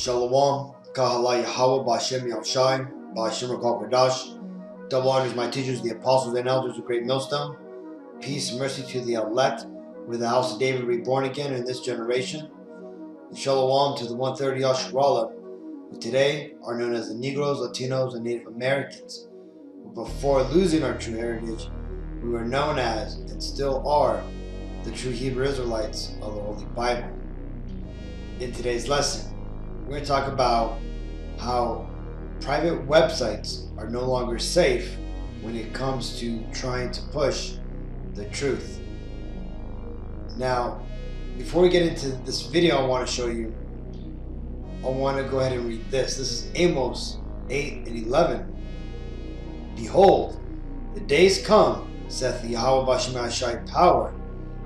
Shalom, Kahala Yahweh, Bashem Yahushai, Bashem Rakal Pardash. Double honors my teachers, the apostles and elders of Great Millstone. Peace and mercy to the elect, with the house of David reborn again in this generation. And Shalom to the 130 Yasharallah, who today are known as the Negroes, Latinos, and Native Americans. Before losing our true heritage, we were known as, and still are, the true Hebrew Israelites of the Holy Bible. In today's lesson, we're going to talk about how private websites are no longer safe when it comes to trying to push the truth. Now, before we get into this video, I want to show you, I want to go ahead and read this. This is Amos 8 and 11. Behold, the days come, saith the Yahweh Bashem Yahushai power,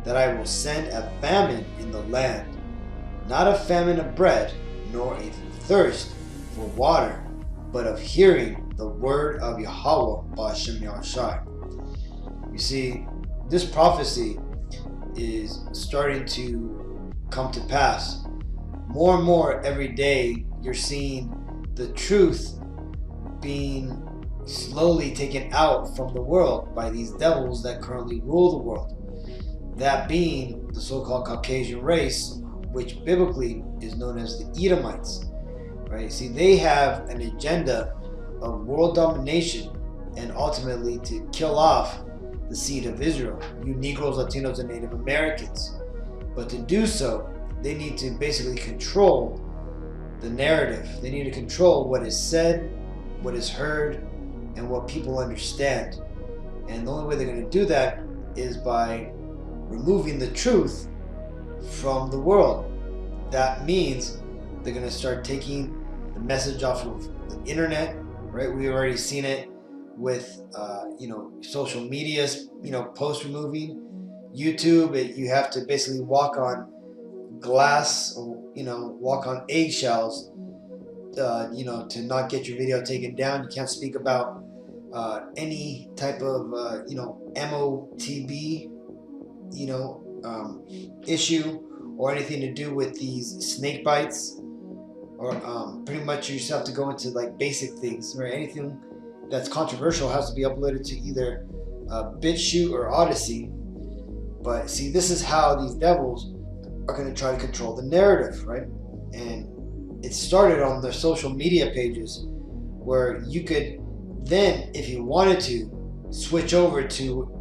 that I will send a famine in the land, not a famine of bread, nor a thirst for water, but of hearing the word of Yahweh Bashem Yahushai. You see, this prophecy is starting to come to pass. More and more every day, you're seeing the truth being slowly taken out from the world by these devils that currently rule the world. That being the so-called Caucasian race, which biblically is known as the Edomites. Right? See, they have an agenda of world domination and ultimately to kill off the seed of Israel, you Negroes, Latinos, and Native Americans. But to do so, they need to basically control the narrative. They need to control what is said, what is heard, and what people understand. And the only way they're going to do that is by removing the truth from the world. That means they're going to start taking the message off of the internet, right? We've already seen it with, social media, post removing. YouTube, you have to basically walk on glass, or, walk on eggshells, to not get your video taken down. You can't speak about any type of, MOTB, issue or anything to do with these snake bites, or pretty much you just have to go into like basic things, right? Anything that's controversial has to be uploaded to either BitChute or Odyssey. But see, this is how these devils are going to try to control the narrative, right? And it started on their social media pages, where you could then, if you wanted to, switch over to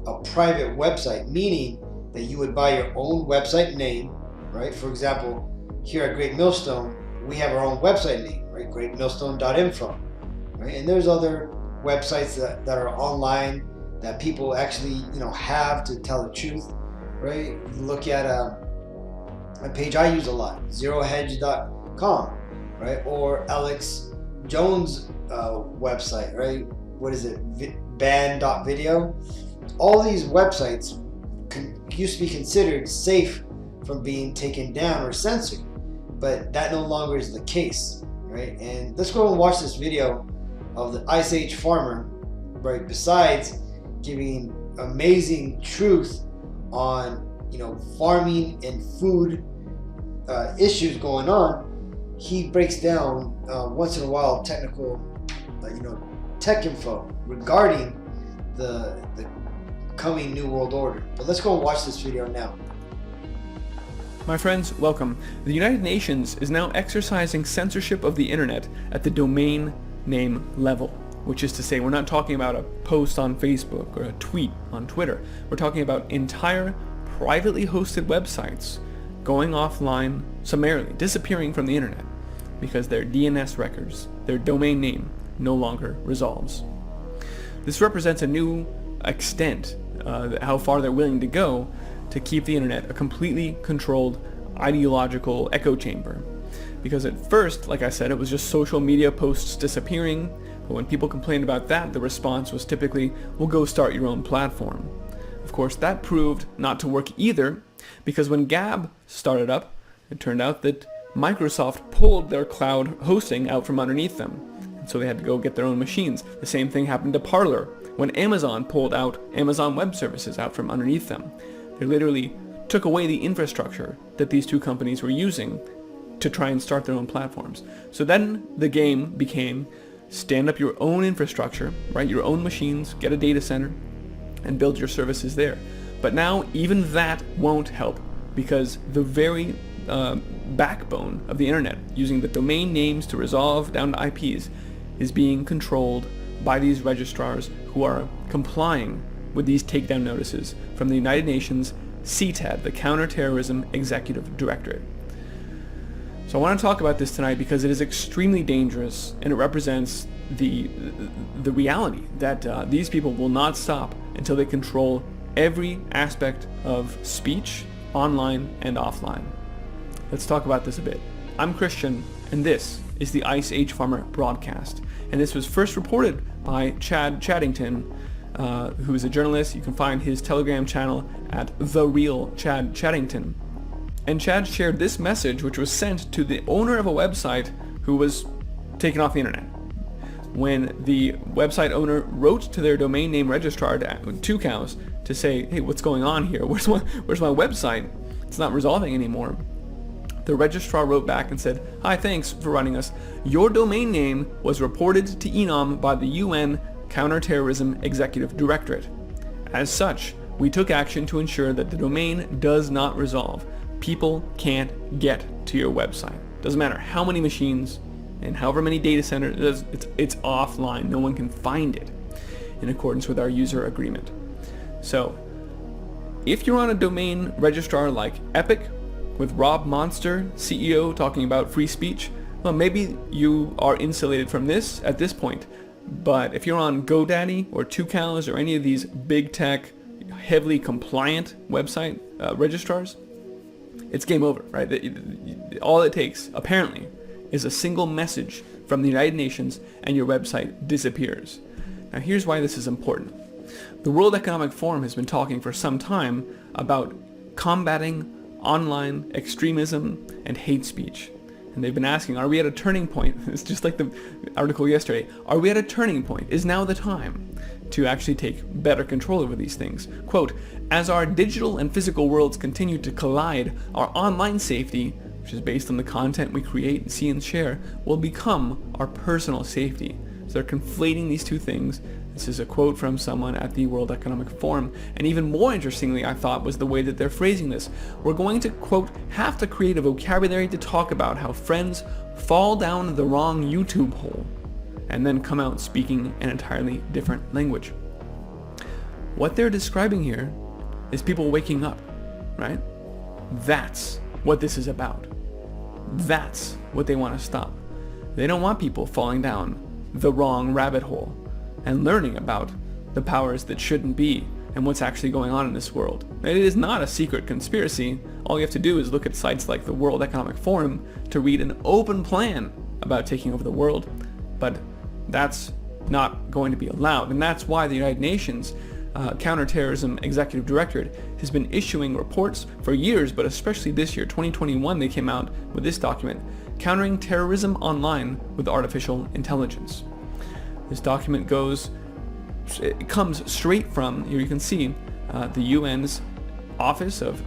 a private website, meaning that you would buy your own website name, right? For example, here at Great Millstone, we have our own website name, right? greatmillstone.info, right? And there's other websites that are online that people actually, have to tell the truth, right? You look at a page I use a lot, zerohedge.com, right? Or Alex Jones' website, right? What is it? Ban.video. All these websites used to be considered safe from being taken down or censored, but that no longer is the case, right? And let's go and watch this video of the Ice Age farmer, right? Besides giving amazing truth on, farming and food issues going on, he breaks down once in a while technical, tech info regarding the coming New World Order. But let's go and watch this video now. My friends, welcome. The United Nations is now exercising censorship of the internet at the domain name level, which is to say we're not talking about a post on Facebook or a tweet on Twitter. We're talking about entire privately hosted websites going offline summarily, disappearing from the internet because their DNS records, their domain name, no longer resolves. This represents a new extent, how far they're willing to go to keep the internet a completely controlled ideological echo chamber. Because at first, like I said, it was just social media posts disappearing, but when people complained about that, the response was typically, well, go start your own platform. Of course, that proved not to work either, because when Gab started up, it turned out that Microsoft pulled their cloud hosting out from underneath them, and so they had to go get their own machines. The same thing happened to Parler when Amazon pulled out Amazon Web Services out from underneath them. They literally took away the infrastructure that these two companies were using to try and start their own platforms. So then the game became stand up your own infrastructure, right? Your own machines, get a data center, and build your services there. But now even that won't help, because the very backbone of the internet, using the domain names to resolve down to IPs, is being controlled by these registrars who are complying with these takedown notices from the United Nations CTAD, the Counterterrorism Executive Directorate. So I want to talk about this tonight because it is extremely dangerous, and it represents the reality that these people will not stop until they control every aspect of speech, online and offline. Let's talk about this a bit. I'm Christian, and this is the Ice Age Farmer broadcast. And this was first reported by Chad Chaddington, who is a journalist. You can find his Telegram channel at The Real Chad Chaddington. And Chad shared this message, which was sent to the owner of a website who was taken off the internet. When the website owner wrote to their domain name registrar, Tucows, to say, hey, what's going on here? Where's my website? It's not resolving anymore. The registrar wrote back and said, hi, thanks for writing us. Your domain name was reported to ENOM by the UN Counterterrorism Executive Directorate. As such, we took action to ensure that the domain does not resolve. People can't get to your website. Doesn't matter how many machines and however many data centers, it's offline. No one can find it in accordance with our user agreement. So, if you're on a domain registrar like Epic, with Rob Monster, CEO, talking about free speech, well, maybe you are insulated from this at this point. But if you're on GoDaddy or Tucows or any of these big tech, heavily compliant website registrars, it's game over, right? All it takes, apparently, is a single message from the United Nations and your website disappears. Now here's why this is important. The World Economic Forum has been talking for some time about combating online extremism and hate speech. And they've been asking, are we at a turning point? It's just like the article yesterday. Are we at a turning point? Is now the time to actually take better control over these things? Quote, as our digital and physical worlds continue to collide, our online safety, which is based on the content we create, see, and share, will become our personal safety. So they're conflating these two things. This is a quote from someone at the World Economic Forum. And even more interestingly, I thought, was the way that they're phrasing this. We're going to, quote, have to create a vocabulary to talk about how friends fall down the wrong YouTube hole and then come out speaking an entirely different language. What they're describing here is people waking up, right? That's what this is about. That's what they want to stop. They don't want people falling down the wrong rabbit hole and learning about the powers that shouldn't be and what's actually going on in this world. It is not a secret conspiracy. All you have to do is look at sites like the World Economic Forum to read an open plan about taking over the world, but that's not going to be allowed. And that's why the United Nations Counterterrorism Executive Directorate has been issuing reports for years, but especially this year, 2021, they came out with this document, Countering Terrorism Online with Artificial Intelligence. This document comes straight from, here you can see, the UN's Office of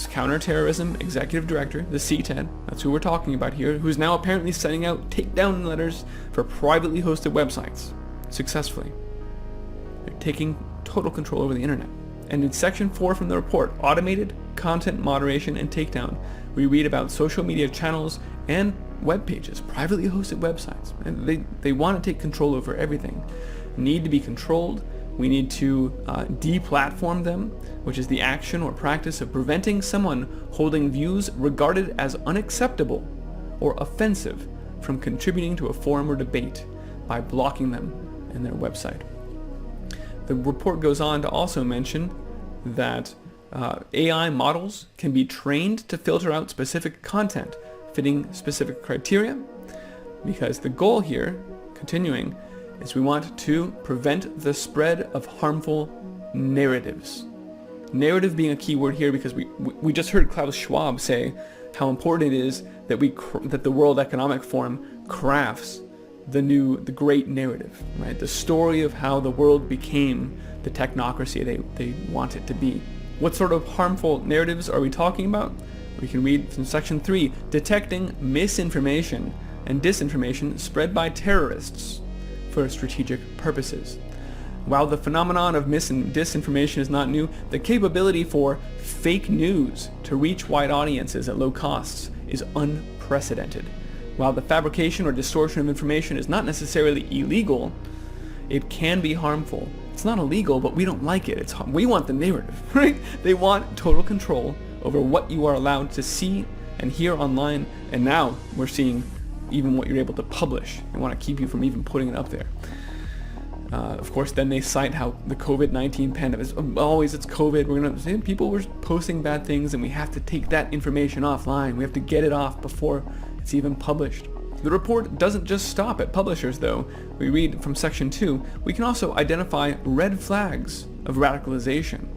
Counterterrorism Executive Director, the CTAD, that's who we're talking about here, who's now apparently sending out takedown letters for privately hosted websites, successfully. They're taking total control over the internet. And in section 4 from the report, Automated Content Moderation and Takedown, we read about social media channels and web pages, privately hosted websites. And they want to take control over everything. Need to be controlled. We need to deplatform them, which is the action or practice of preventing someone holding views regarded as unacceptable or offensive from contributing to a forum or debate by blocking them in their website. The report goes on to also mention that AI models can be trained to filter out specific content fitting specific criteria, because the goal here, continuing, is we want to prevent the spread of harmful narratives. Narrative being a key word here, because we just heard Klaus Schwab say how important it is that that the World Economic Forum crafts the great narrative, right? The story of how the world became the technocracy they want it to be. What sort of harmful narratives are we talking about? We can read from section 3, detecting misinformation and disinformation spread by terrorists for strategic purposes. While the phenomenon of mis and disinformation is not new, the capability for fake news to reach wide audiences at low costs is unprecedented. While the fabrication or distortion of information is not necessarily illegal, it can be harmful. It's not illegal, but we don't like it. We want the narrative, right? They want total control over what you are allowed to see and hear online, and now we're seeing even what you're able to publish. They want to keep you from even putting it up there. Of course, then they cite how the COVID-19 pandemic is always it's COVID. We're gonna say people were posting bad things, and we have to take that information offline. We have to get it off before it's even published. The report doesn't just stop at publishers, though. We read from section 2, we can also identify red flags of radicalization.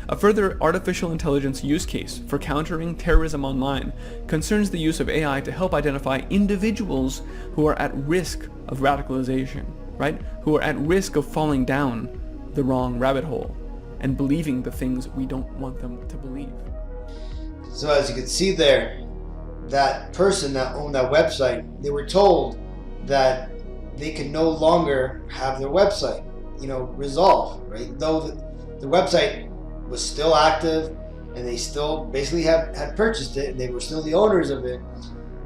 A further artificial intelligence use case for countering terrorism online concerns the use of AI to help identify individuals who are at risk of radicalization, right? Who are at risk of falling down the wrong rabbit hole and believing the things we don't want them to believe. So as you can see there, that person that owned that website, they were told that they could no longer have their website, resolved, right? Though the website was still active and they still basically had purchased it and they were still the owners of it,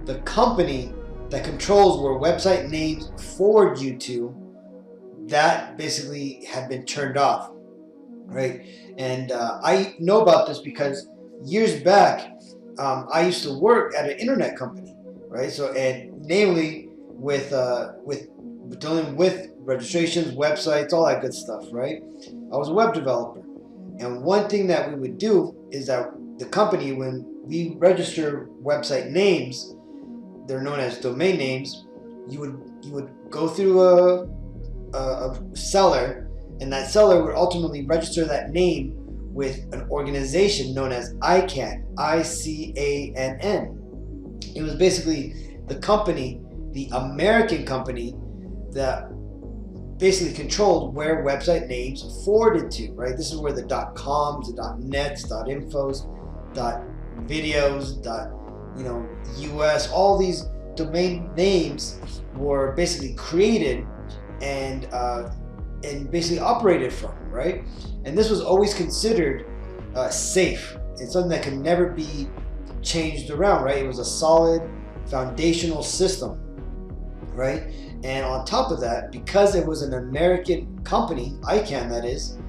the company that controls where website names forward you to, that basically had been turned off, right? And I know about this because years back, I used to work at an internet company, right? So, and namely with dealing with registrations, websites, all that good stuff, right? I was a web developer, and one thing that we would do is that the company, when we register website names, they're known as domain names. You would go through a seller, and that seller would ultimately register that name with an organization known as ICANN, I-C-A-N-N. It was basically the company, the American company, that basically controlled where website names forwarded to, right? This is where the .coms, the .nets, .infos, .videos, .us, all these domain names were basically created and basically operated from, right? And this was always considered safe. It's something that can never be changed around, right? It was a solid foundational system, right? And on top of that, because it was an American company, ICANN that is,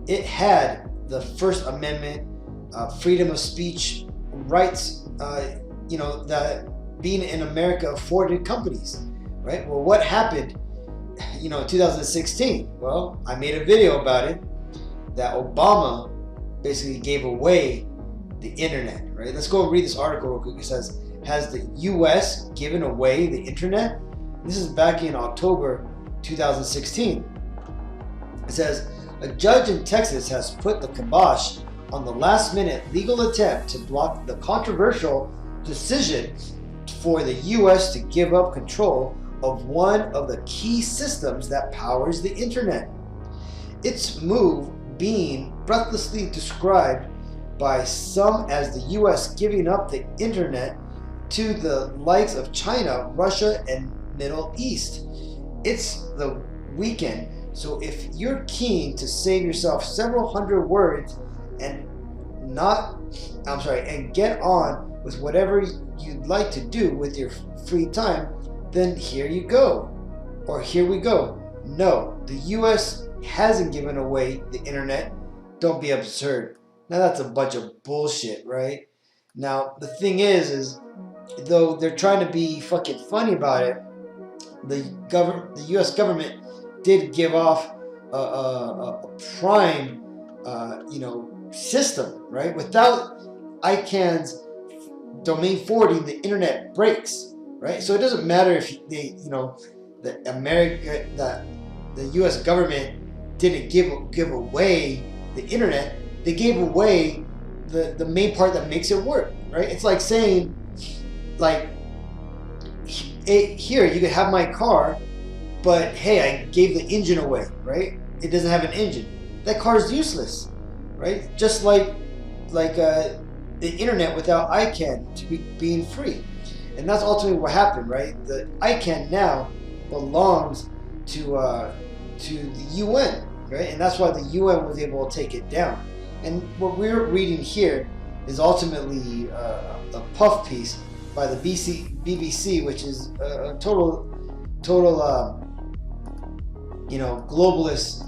it had the First Amendment, freedom of speech rights, that being in America afforded companies, right? Well, what happened, in 2016? Well, I made a video about it, that Obama basically gave away the internet, right? Let's go read this article real quick. It says, has the US given away the internet? This is back in October 2016. It says, a judge in Texas has put the kibosh on the last-minute legal attempt to block the controversial decision for the US to give up control of one of the key systems that powers the internet. Its move being breathlessly described by some as the US giving up the internet to the likes of China, Russia, and Middle East. It's the weekend, so if you're keen to save yourself several hundred words and get on with whatever you'd like to do with your free time, then here you go, or here we go. No, the US hasn't given away the internet. Don't be absurd. Now that's a bunch of bullshit, right? Now the thing is though they're trying to be fucking funny about it, the US government did give off a prime system, right? Without ICANN's domain forwarding, the internet breaks, right? So it doesn't matter if the US government didn't give away the internet. They gave away the main part that makes it work, right? It's like saying, here, you can have my car, but hey, I gave the engine away, right? It doesn't have an engine. That car is useless, right? Just like the internet without ICANN to being free. And that's ultimately what happened, right? The ICANN now belongs to the UN, right? And that's why the UN was able to take it down. And what we're reading here is ultimately a puff piece by the BBC, which is a total globalist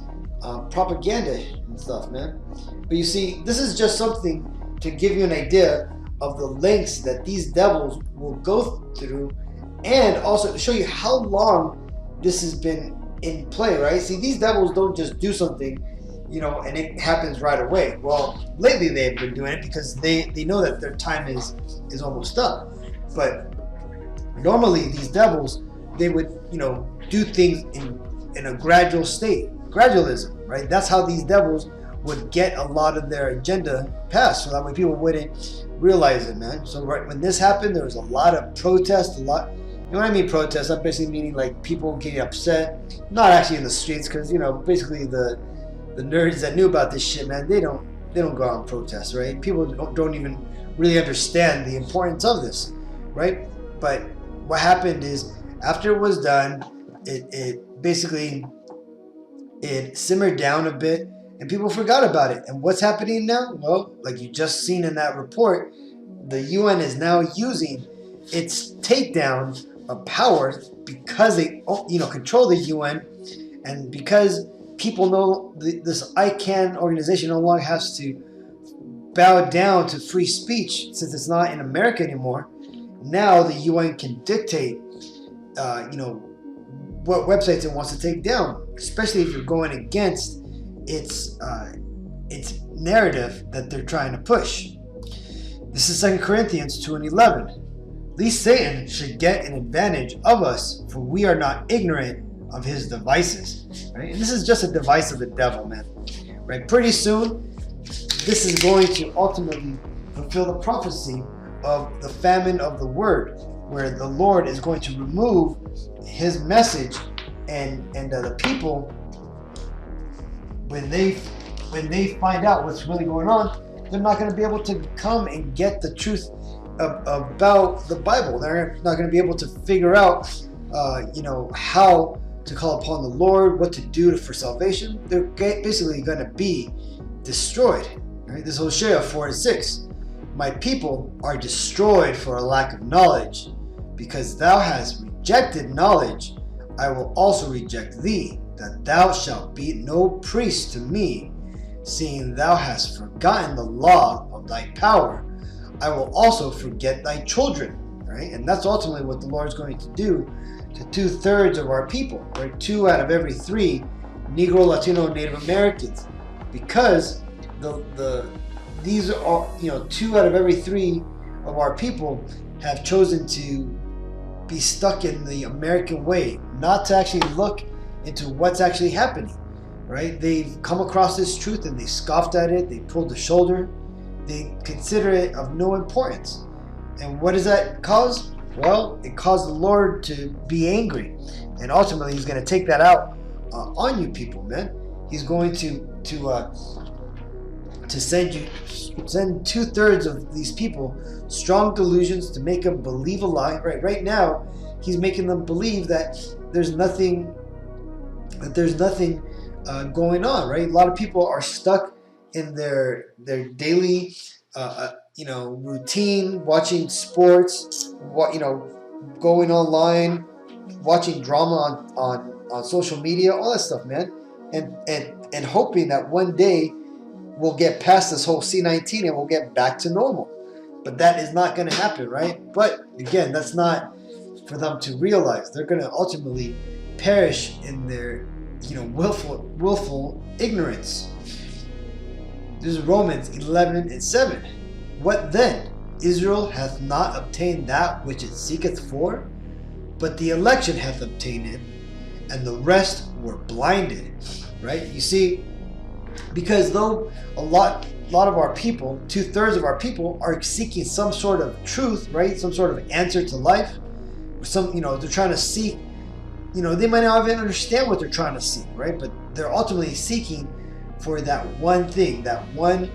propaganda and stuff, man. But you see, this is just something to give you an idea of the lengths that these devils will go through, and also to show you how long this has been in play, right? See, these devils don't just do something, and it happens right away. Well, lately they've been doing it because they know that their time is almost up. But normally these devils, they would, do things in a gradual state, gradualism, right? That's how these devils would get a lot of their agenda passed, so that way people wouldn't realize it, man. So right when this happened, there was a lot of protests, you know what I mean, protests? I'm basically meaning like people getting upset, not actually in the streets, because basically the nerds that knew about this shit, man, they don't go out and protest, right? People don't even really understand the importance of this, right? But what happened is, after it was done, it basically simmered down a bit, and people forgot about it. And what's happening now? Well, like you just seen in that report, the UN is now using its takedown of power because they, control the UN, and because people know this ICANN organization no longer has to bow down to free speech since it's not in America anymore. Now the UN can dictate, what websites it wants to take down, especially if you're going against its narrative that they're trying to push. This is 2 Corinthians 2:11. Least Satan should get an advantage of us, for we are not ignorant of his devices. Right? And this is just a device of the devil, man. Right? Pretty soon, this is going to ultimately fulfill the prophecy of the famine of the word, where the Lord is going to remove his message, and the people, when they find out what's really going on, they're not going to be able to come and get the truth about the Bible. They're not going to be able to figure out, how to call upon the Lord, what to do for salvation. They're basically going to be destroyed. Right? This Hosea 4:6. My people are destroyed for a lack of knowledge. Because thou hast rejected knowledge, I will also reject thee, that thou shalt be no priest to me. Seeing thou hast forgotten the law of thy power, I will also forget thy children. Right? And that's ultimately what the Lord is going to do to 2/3 of our people. Right? 2 out of every 3 Negro, Latino, Native Americans. Because these are 2 out of every 3 of our people have chosen to be stuck in the American way, not to actually look into what's actually happening, right? They've come across this truth and they scoffed at it, they pulled the shoulder, they consider it of no importance. And what does that cause? Well, it caused the Lord to be angry, and ultimately he's going to take that out on you people, man. He's going to send 2/3 of these people strong delusions to make them believe a lie. Right now, he's making them believe that there's nothing going on. Right, a lot of people are stuck in their daily routine, watching sports, going online, watching drama on social media, all that stuff, man, and hoping that one day we'll get past this whole C-19 and we'll get back to normal. But that is not going to happen, right? But again, that's not for them to realize. They're going to ultimately perish in their, willful ignorance. This is Romans 11:7. What then? Israel hath not obtained that which it seeketh for, but the election hath obtained it, and the rest were blinded. Right? You see, because though a lot of our people, 2/3 of our people, are seeking some sort of truth, right? Some sort of answer to life. They're trying to seek, they might not even understand what they're trying to seek, right? But they're ultimately seeking for that one thing, that one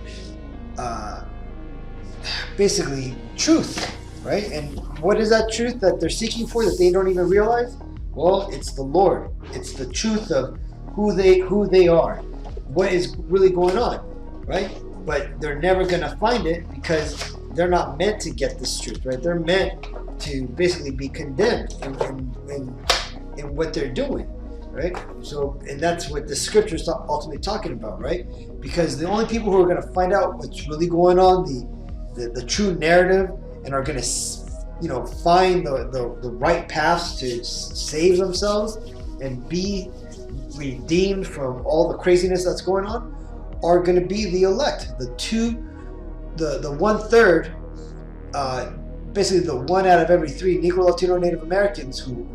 basically truth, right? And what is that truth that they're seeking for that they don't even realize? Well, it's the Lord. It's the truth of who they are, what is really going on, right? But they're never gonna find it because they're not meant to get this truth, right? They're meant to basically be condemned in what they're doing, right? So, and that's what the scripture is ultimately talking about, right? Because the only people who are gonna find out what's really going on, the true narrative, and are gonna, find the right paths to save themselves and be redeemed from all the craziness that's going on, are going to be the elect, the 1/3, basically the 1 out of every 3 Negro, Latino, Native Americans who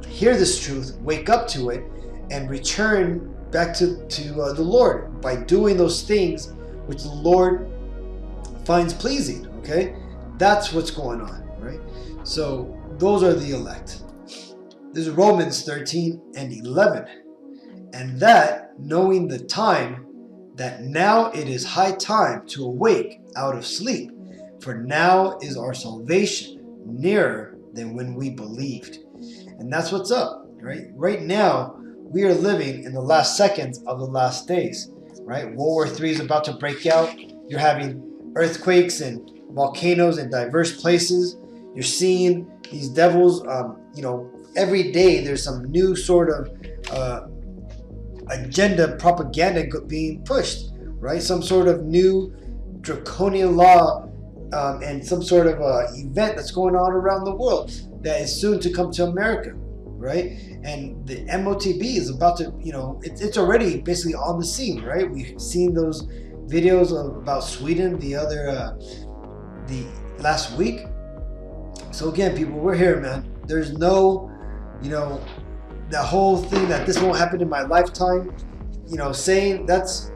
hear this truth, wake up to it, and return back to the Lord by doing those things which the Lord finds pleasing. Okay, that's what's going on, right? So those are the elect. This is Romans 13:11. And that, knowing the time, that now it is high time to awake out of sleep, for now is our salvation nearer than when we believed. And that's what's up, right? Right now, we are living in the last seconds of the last days, right? World War III is about to break out. You're having earthquakes and volcanoes in diverse places. You're seeing these devils, every day there's some new sort of agenda, propaganda being pushed, right? Some sort of new draconian law and some sort of event that's going on around the world that is soon to come to America, right? And the MOTB is about to, it's already basically on the scene, right? We've seen those videos about Sweden the last week. So again, people, we're here, man. There's no, the whole thing that this won't happen in my lifetime, saying that's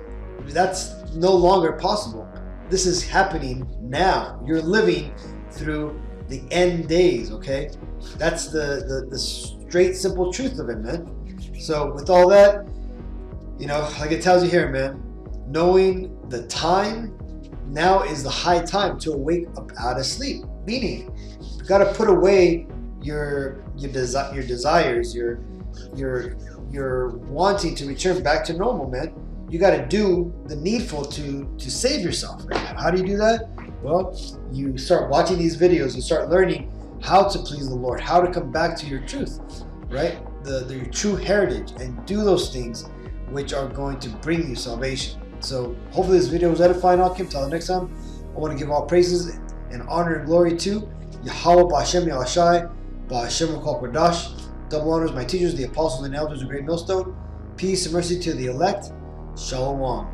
no longer possible. This is happening now. You're living through the end days, okay? That's the straight, simple truth of it, man. So with all that, like it tells you here, man, knowing the time, now is the high time to awake up out of sleep. Meaning, you got to put away your desires, your wanting to return back to normal, man. You got to do the needful to save yourself. Right? How do you do that? Well, you start watching these videos. You start learning how to please the Lord, how to come back to your truth, right? Your true heritage, and do those things which are going to bring you salvation. So hopefully this video was edifying. Until the next time, I want to give all praises and honor and glory to Yahweh Ba'Shem Yahushai, Ba'Shem Kokwadash. Double honors my teachers, the apostles and elders of Great Millstone. Peace and mercy to the elect. Shalom.